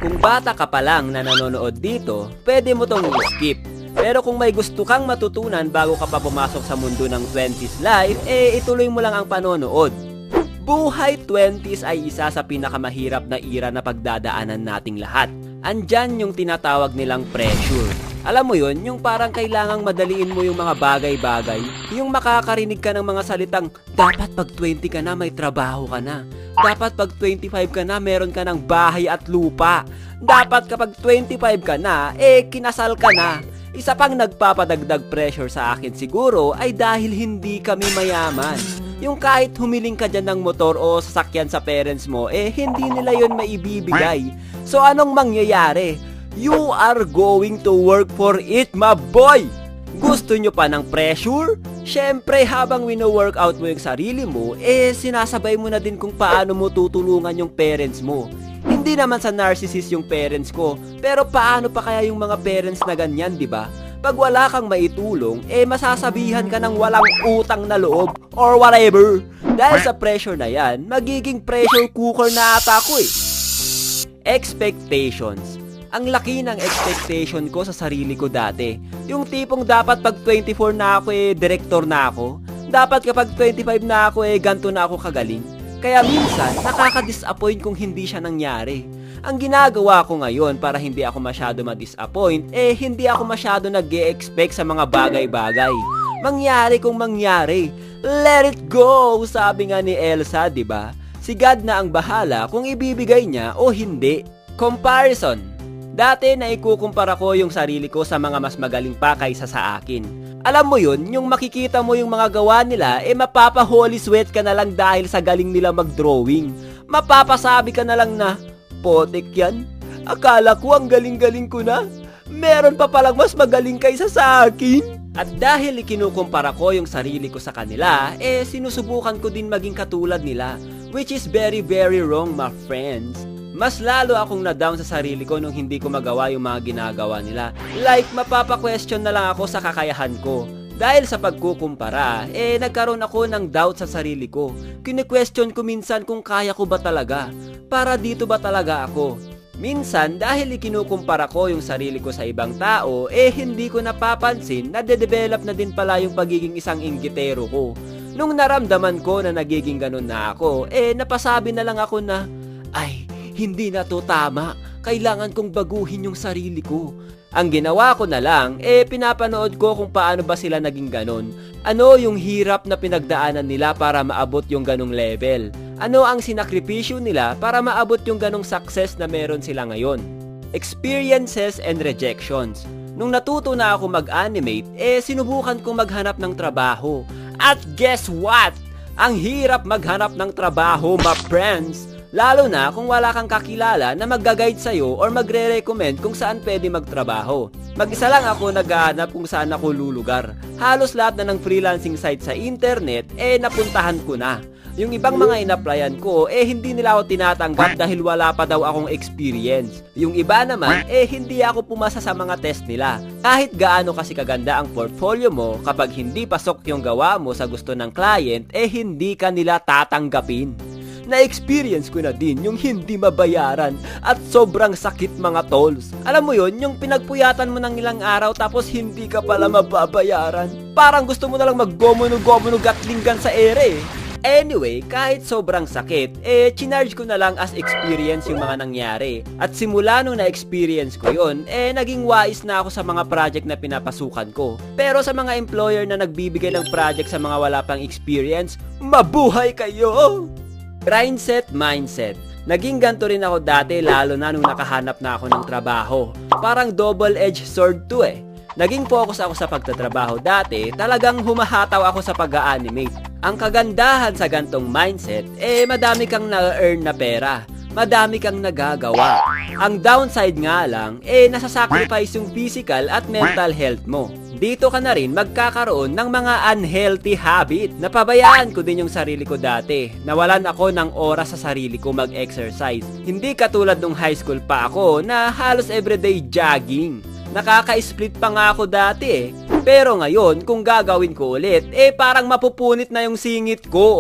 Kung bata ka pa lang na nanonood dito, pwede mo tong i-skip. Pero kung may gusto kang matutunan bago ka pa pumasok sa mundo ng 20s life, ituloy mo lang ang panonood. Buhay 20s ay isa sa pinakamahirap na era na pagdadaanan nating lahat. Andyan yung tinatawag nilang pressure. Alam mo yun, yung parang kailangang madaliin mo yung mga bagay-bagay. Yung makakarinig ka ng mga salitang, dapat pag 20 ka na may trabaho ka na. Dapat pag 25 ka na meron ka ng bahay at lupa. Dapat kapag 25 ka na, kinasal ka na. Isa pang nagpapadagdag pressure sa akin siguro ay dahil hindi kami mayaman. Yung kahit humiling ka dyan ng motor o sasakyan sa parents mo, hindi nila yon maibibigay. So anong mangyayari? You are going to work for it, my boy! Gusto nyo pa ng pressure? Syempre, habang wino-workout mo yung sarili mo, sinasabay mo na din kung paano mo tutulungan yung parents mo. Hindi naman sa narcissist yung parents ko, pero paano pa kaya yung mga parents na ganyan, di ba? Pag wala kang maitulong, masasabihan ka ng walang utang na loob or whatever. Dahil sa pressure na yan, magiging pressure cooker na ata ako Expectations. Ang laki ng expectation ko sa sarili ko dati. Yung tipong dapat pag 24 na ako director na ako. Dapat kapag 25 na ako ganto na ako kagaling. Kaya minsan, nakaka-disappoint kung hindi siya nangyari. Ang ginagawa ko ngayon para hindi ako masyado ma-disappoint, hindi ako masyado nag-e-expect sa mga bagay-bagay. Mangyari kung mangyari. Let it go, sabi nga ni Elsa, di ba? Si God na ang bahala kung ibibigay niya o hindi. Comparison. Dati naikukumpara ko yung sarili ko sa mga mas magaling pa kaysa sa akin. Alam mo yun, yung makikita mo yung mga gawa nila, mapapa-holy sweat ka na lang dahil sa galing nila mag-drawing. Mapapasabi ka na lang na, potek yan, akala ko ang galing-galing ko na. Meron pa palang mas magaling kaysa sa akin. At dahil ikinukumpara ko yung sarili ko sa kanila, sinusubukan ko din maging katulad nila. Which is very very wrong, my friends. Mas lalo akong na-down sa sarili ko nung hindi ko magawa yung mga ginagawa nila. Like, mapapa-question na lang ako sa kakayahan ko. Dahil sa pagkukumpara, nagkaroon ako ng doubt sa sarili ko. Kine-question ko minsan kung kaya ko ba talaga. Para dito ba talaga ako? Minsan, dahil ikinukumpara ko yung sarili ko sa ibang tao, hindi ko napapansin na de-develop na din pala yung pagiging isang inggitero ko. Nung naramdaman ko na nagiging ganun na ako, napasabi na lang ako na, ay, hindi na to tama. Kailangan kong baguhin yung sarili ko. Ang ginawa ko na lang, pinapanood ko kung paano ba sila naging ganon. Ano yung hirap na pinagdaanan nila para maabot yung ganong level? Ano ang sinakripisyo nila para maabot yung ganong success na meron sila ngayon? Experiences and rejections. Nung natuto na ako mag-animate, sinubukan kong maghanap ng trabaho. At guess what? Ang hirap maghanap ng trabaho, my friends. Lalo na kung wala kang kakilala na magga-guide sa'yo or magre-recommend kung saan pwede magtrabaho. Mag-isa lang ako naghahanap kung saan ako lulugar. Halos lahat na ng freelancing site sa internet, napuntahan ko na. Yung ibang mga in-applyan ko, hindi nila ako tinatanggap dahil wala pa daw akong experience. Yung iba naman, hindi ako pumasa sa mga test nila. Kahit gaano kasi kaganda ang portfolio mo, kapag hindi pasok yung gawa mo sa gusto ng client, hindi ka nila tatanggapin. Na-experience ko na din yung hindi mabayaran at sobrang sakit, mga tolls. Alam mo yun, yung pinagpuyatan mo ng ilang araw tapos hindi ka pala mababayaran. Parang gusto mo na lang mag-gomono-gomono gatling gun sa ere. Anyway, kahit sobrang sakit, chinarge ko na lang as experience yung mga nangyari. At simula nung na-experience ko yun, naging wise na ako sa mga project na pinapasukan ko. Pero sa mga employer na nagbibigay ng project sa mga wala pang experience, mabuhay kayo! Grindset mindset. Naging ganito rin ako dati, lalo na nung nakahanap na ako ng trabaho. Parang double-edged sword to Naging focus ako sa pagtatrabaho dati, talagang humahataw ako sa pag-a-animate. Ang kagandahan sa gantong mindset, madami kang na-earn na pera. Madami kang nagagawa. Ang downside nga lang, nasasacrifice yung physical at mental health mo. Dito ka na rin magkakaroon ng mga unhealthy habit. Napabayaan ko din yung sarili ko dati. Nawalan ako ng oras sa sarili ko mag-exercise. Hindi katulad nung high school pa ako na halos everyday jogging. Nakaka-split pa nga ako dati Pero ngayon, kung gagawin ko ulit, parang mapupunit na yung singit ko.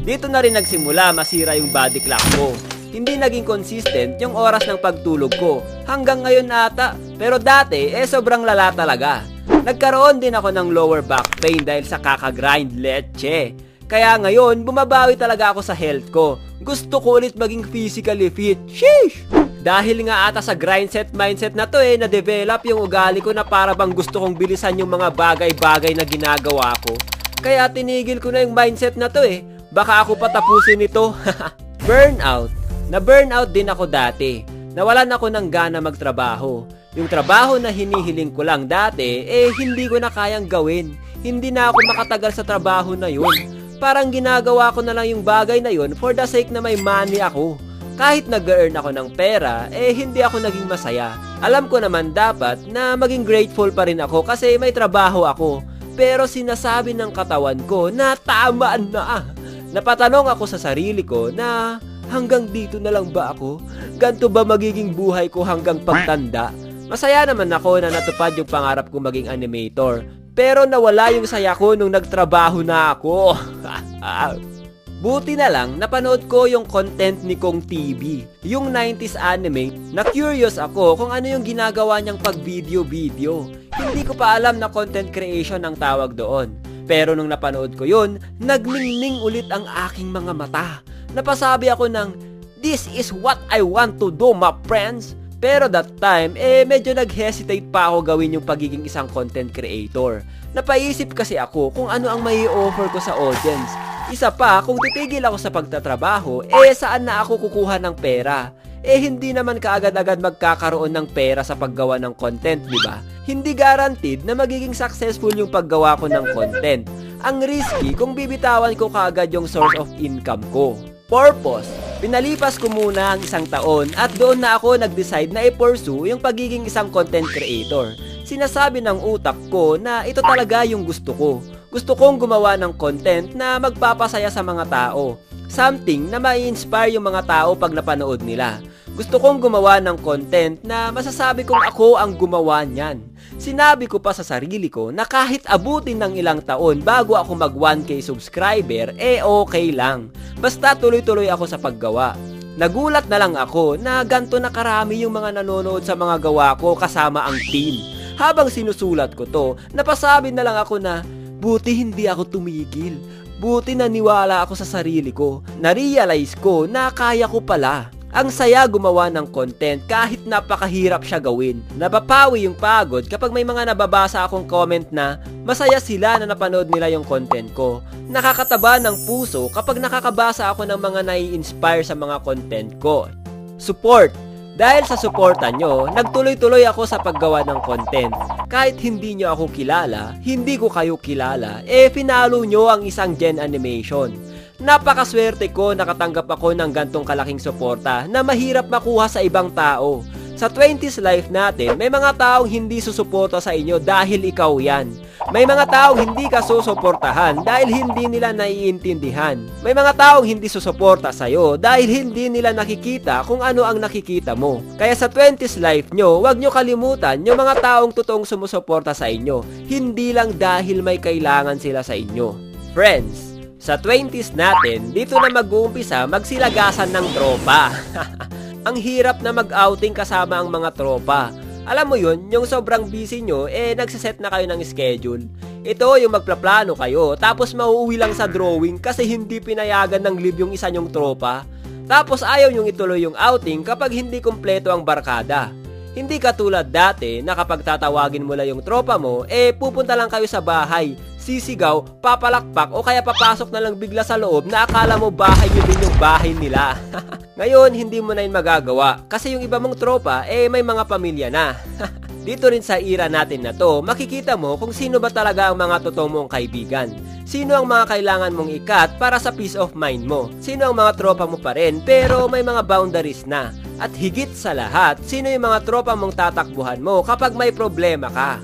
Dito na rin nagsimula masira yung body clock ko. hindi naging consistent yung oras ng pagtulog ko. Hanggang ngayon ata. Pero dati, sobrang lala talaga. Nagkaroon din ako ng lower back pain dahil sa kakagrind leche. Kaya ngayon, bumabawi talaga ako sa health ko. Gusto ko ulit maging physically fit. Sheesh! Dahil nga ata sa grind set mindset na to na-develop yung ugali ko na para bang gusto kong bilisan yung mga bagay-bagay na ginagawa ko. Kaya tinigil ko na yung mindset na to Baka ako patapusin ito. Burnout. Na-burnout din ako dati. Nawalan ako ng gana magtrabaho. Yung trabaho na hinihiling ko lang dati, hindi ko na kayang gawin. Hindi na ako makatagal sa trabaho na yun. Parang ginagawa ko na lang yung bagay na yun for the sake na may money ako. Kahit nag-earn ako ng pera, hindi ako naging masaya. Alam ko naman dapat na maging grateful pa rin ako kasi may trabaho ako. Pero sinasabi ng katawan ko na tama na. Napatanong ako sa sarili ko na hanggang dito na lang ba ako? Ganto ba magiging buhay ko hanggang pagtanda? Masaya naman ako na natupad yung pangarap ko maging animator. Pero nawala yung saya ko nung nagtrabaho na ako. Buti na lang, napanood ko yung content ni Kong TV, yung 90s anime, na curious ako kung ano yung ginagawa niyang pag-video-video. Hindi ko pa alam na content creation ang tawag doon. Pero nung napanood ko yun, nagningning ulit ang aking mga mata. Napasabi ako ng, "This is what I want to do, my friends." Pero that time, medyo nag-hesitate pa ako gawin yung pagiging isang content creator. Napaisip kasi ako kung ano ang may offer ko sa audience. Isa pa, kung titigil ako sa pagtatrabaho, saan na ako kukuha ng pera? Hindi naman kaagad-agad magkakaroon ng pera sa paggawa ng content, di ba? Hindi guaranteed na magiging successful yung paggawa ko ng content. Ang risky kung bibitawan ko kaagad yung source of income ko. Purpose. Pinalipas ko muna ang 1 taon at doon na ako nag-decide na i-pursue yung pagiging isang content creator. Sinasabi ng utak ko na ito talaga yung gusto ko. Gusto kong gumawa ng content na magpapasaya sa mga tao. Something na mai-inspire yung mga tao pag napanood nila. Gusto kong gumawa ng content na masasabi kong ako ang gumawa niyan. Sinabi ko pa sa sarili ko na kahit abutin ng ilang taon bago ako mag 1K subscriber, okay lang. Basta tuloy-tuloy ako sa paggawa. Nagulat na lang ako na ganto na karami yung mga nanonood sa mga gawa ko kasama ang team. Habang sinusulat ko to, napasabi na lang ako na, buti hindi ako tumigil. Buti naniwala ako sa sarili ko. Na-realize ko na kaya ko pala. Ang saya gumawa ng content kahit napakahirap siya gawin. Napapawi yung pagod kapag may mga nababasa akong comment na masaya sila na napanood nila yung content ko. Nakakataba ng puso kapag nakakabasa ako ng mga nai-inspire sa mga content ko. Support. Dahil sa suporta nyo, nagtuloy-tuloy ako sa paggawa ng content. Kahit hindi nyo ako kilala, hindi ko kayo kilala, finalo nyo ang isang Gen Animation. Napakaswerte ko nakatanggap ako ng gantong kalaking suporta na mahirap makuha sa ibang tao. Sa 20s life natin, may mga taong hindi susuporta sa inyo dahil ikaw yan. May mga taong hindi ka susuportahan dahil hindi nila naiintindihan. May mga taong hindi susuporta sa'yo dahil hindi nila nakikita kung ano ang nakikita mo. Kaya sa 20s life nyo, huwag nyo kalimutan yung mga taong totoong sumusuporta sa inyo. Hindi lang dahil may kailangan sila sa inyo. Friends, sa 20s natin, dito na mag-uumpisa magsilagasan ng tropa. Ang hirap na mag-outing kasama ang mga tropa. Alam mo yun, yung sobrang busy nyo, nagsiset na kayo ng schedule. Ito yung magplaplano kayo, tapos mauuwi lang sa drawing kasi hindi pinayagan ng leave yung isa nyong tropa. Tapos ayaw nyong ituloy yung outing kapag hindi kumpleto ang barkada. Hindi katulad dati na kapag tatawagin mo lang yung tropa mo, pupunta lang kayo sa bahay, sisigaw, papalakpak o kaya papasok na lang bigla sa loob na akala mo bahay nyo din yung bahay nila. Ngayon, hindi mo na yun magagawa kasi yung iba mong tropa, may mga pamilya na. Dito rin sa era natin na to, makikita mo kung sino ba talaga ang mga totoo mong kaibigan. Sino ang mga kailangan mong ikat para sa peace of mind mo. Sino ang mga tropa mo pa rin pero may mga boundaries na. At higit sa lahat, sino yung mga tropa mong tatakbuhan mo kapag may problema ka.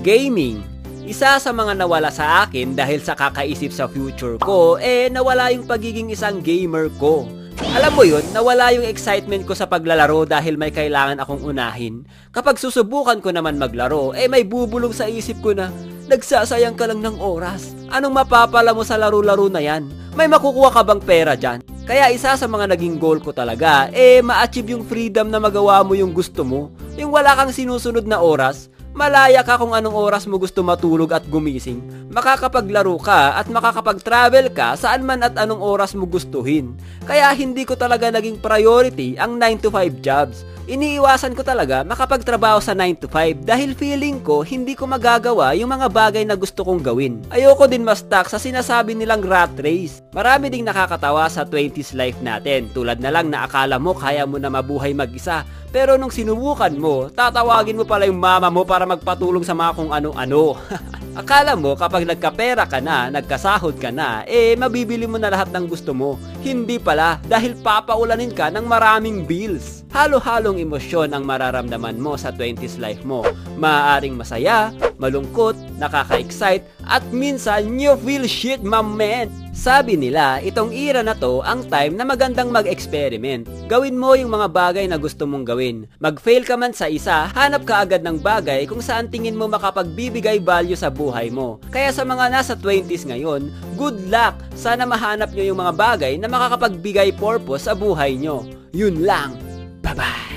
Gaming. Isa sa mga nawala sa akin dahil sa kakaisip sa future ko, nawala yung pagiging isang gamer ko. Alam mo yun, nawala yung excitement ko sa paglalaro dahil may kailangan akong unahin. Kapag susubukan ko naman maglaro, may bubulong sa isip ko na, nagsasayang ka lang ng oras. Anong mapapala mo sa laro-laro na yan? May makukuha ka bang pera dyan? Kaya isa sa mga naging goal ko talaga, ma-achieve yung freedom na magawa mo yung gusto mo. Yung wala kang sinusunod na oras, malaya ka kung anong oras mo gusto matulog at gumising. Makakapaglaro ka at makakapag-travel ka saan man at anong oras mo gustuhin. Kaya hindi ko talaga naging priority ang 9 to 5 jobs. Iniiwasan ko talaga makapagtrabaho sa 9 to 5 dahil feeling ko hindi ko magagawa yung mga bagay na gusto kong gawin. Ayoko din ma-stuck sa sinasabi nilang rat race. Marami ding nakakatawa sa 20s life natin, tulad na lang na akala mo kaya mo na mabuhay mag-isa. Pero nung sinubukan mo, tatawagin mo pala yung mama mo para magpatulong sa mga kung ano-ano. Akala mo kapag nagkapera ka na, nagkasahod ka na, mabibili mo na lahat ng gusto mo. Hindi pala, dahil papaulanin ka ng maraming bills. Halo-halong emosyon ang mararamdaman mo sa 20s life mo. Maaaring masaya, malungkot, nakaka-excite, at minsan you feel shit, my man. Sabi nila, itong era na to ang time na magandang mag-experiment. Gawin mo yung mga bagay na gusto mong gawin. Mag-fail ka man sa isa, hanap ka agad ng bagay kung saan tingin mo makapagbibigay value sa buhay mo. Kaya sa mga nasa 20s ngayon, good luck! Sana mahanap nyo yung mga bagay na makakapagbigay purpose sa buhay nyo. Yun lang. Bye-bye!